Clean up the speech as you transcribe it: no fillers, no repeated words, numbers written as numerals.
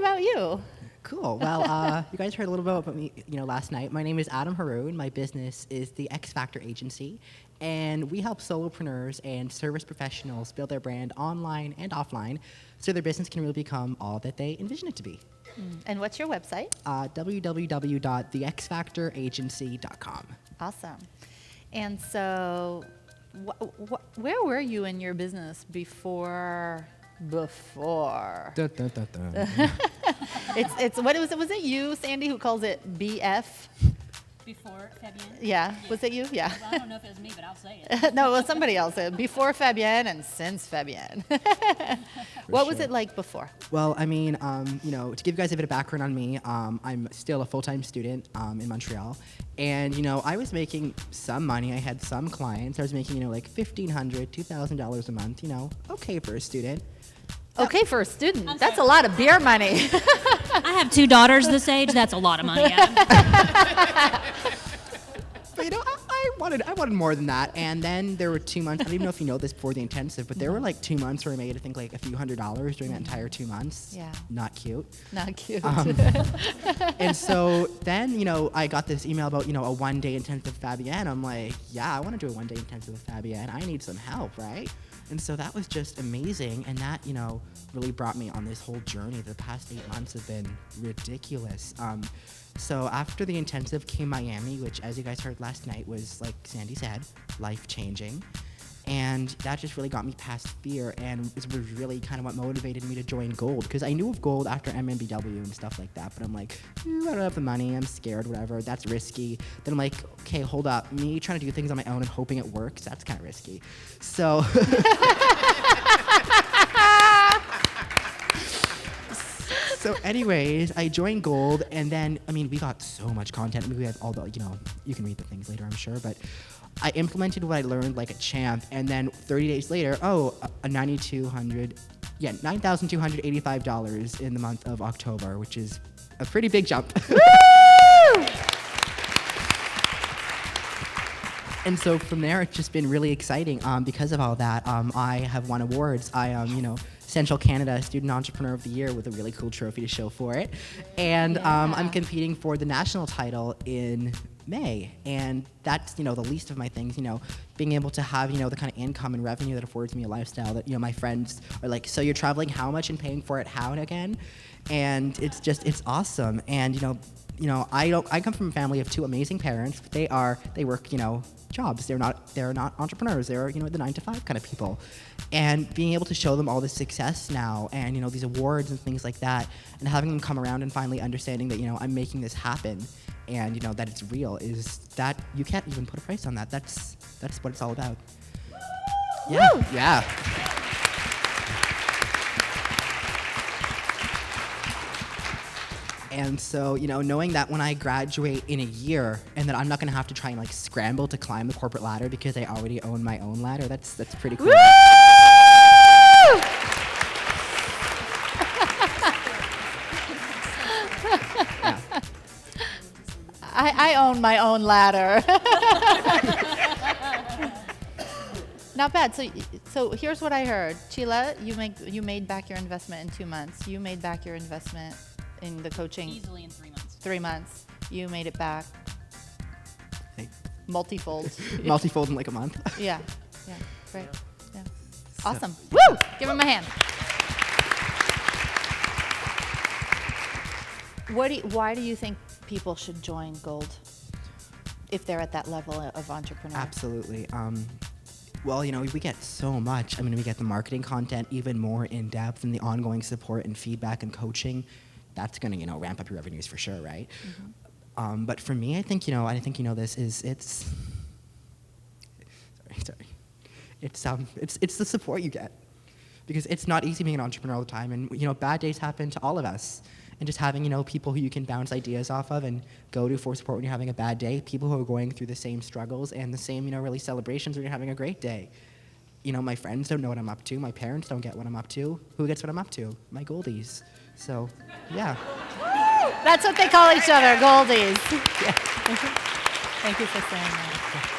about you. Cool. Well, you guys heard a little bit about me, last night. My name is Haroun. My business is the X Factor Agency, and we help solopreneurs and service professionals build their brand online and offline, so their business can really become all that they envision it to be. And what's your website? www.thexfactoragency.com. Awesome. And so, where were you in your business before? Dun, dun, dun, dun. It's what was it you, Sandy, who calls it BF? Before Fabienne? Yeah. Was it you? Yeah. Well, I don't know if it was me, but I'll say it. No, it was somebody else. Before Fabienne and since Fabienne. What was it like before? Well, I mean, to give you guys a bit of background on me, I'm still a full-time student in Montreal. And, I was making some money. I had some clients. I was making, like $1,500, $2,000 a month, okay for a student. Okay for a student. That's a lot of beer money. I have 2 daughters this age. That's a lot of money. Yeah. But I wanted more than that. And then there were 2 months. I don't even know if you know this before the intensive, but there were like 2 months where I made, I think, like a few $100s during that entire 2 months. Yeah. Not cute. Not cute. And so then, I got this email about, a one-day intensive with Fabienne. I'm like, yeah, I want to do a one-day intensive with Fabienne. I need some help, right? And so that was just amazing. And that, really brought me on this whole journey. The past 8 months have been ridiculous. So after the intensive came Miami, which, as you guys heard last night, was, like Sandy said, life-changing. And that just really got me past fear, and it was really kind of what motivated me to join Gold, because I knew of Gold after MMBW and stuff like that, but I'm like, I don't have the money, I'm scared, whatever, that's risky. Then I'm like, okay, hold up, me trying to do things on my own and hoping it works, that's kind of risky. So... So anyways, I joined Gold, and then, we got so much content. We had all the, you can read the things later, I'm sure, but I implemented what I learned like a champ, and then 30 days later, $9,285 in the month of October, which is a pretty big jump. Woo! And so from there, it's just been really exciting. Because of all that, I have won awards. I am, Central Canada Student Entrepreneur of the Year with a really cool trophy to show for it. And I'm competing for the national title in May. And that's, the least of my things, being able to have, the kind of income and revenue that affords me a lifestyle that, my friends are like, so you're traveling how much and paying for it how and again? And it's awesome. And, I come from a family of 2 amazing parents. They work, jobs. They're not entrepreneurs. They're, the 9-to-5 kind of people. And being able to show them all this success now and, these awards and things like that, and having them come around and finally understanding that, I'm making this happen and, that it's real, is that you can't even put a price on that. That's what it's all about. Yeah. Woo! Yeah. And so, knowing that when I graduate in a year and that I'm not going to have to try and scramble to climb the corporate ladder because I already own my own ladder, that's pretty cool. Woo! Yeah. I own my own ladder. Not bad. So here's what I heard. Sheila, you made back your investment in 2 months. You made back your investment in the coaching Easily in 3 months. 3 months. You made it back Hey. multifold. Multifold in like a month. Yeah. Great. Yeah. So- Awesome. Woo! Give him a hand. Why do you think people should join Gold if they're at that level of entrepreneur? Absolutely. Well, we get so much. We get the marketing content even more in depth, and the ongoing support and feedback and coaching. That's going to, ramp up your revenues for sure, right? Mm-hmm. But for me, I think, this is it's the support you get, because it's not easy being an entrepreneur all the time, and bad days happen to all of us. And just having, people who you can bounce ideas off of and go to for support when you're having a bad day, people who are going through the same struggles and the same, really celebrations when you're having a great day. My friends don't know what I'm up to. My parents don't get what I'm up to. Who gets what I'm up to? My goldies. So, yeah. That's what they call each other, Goldies. Yeah. Thank you for saying that.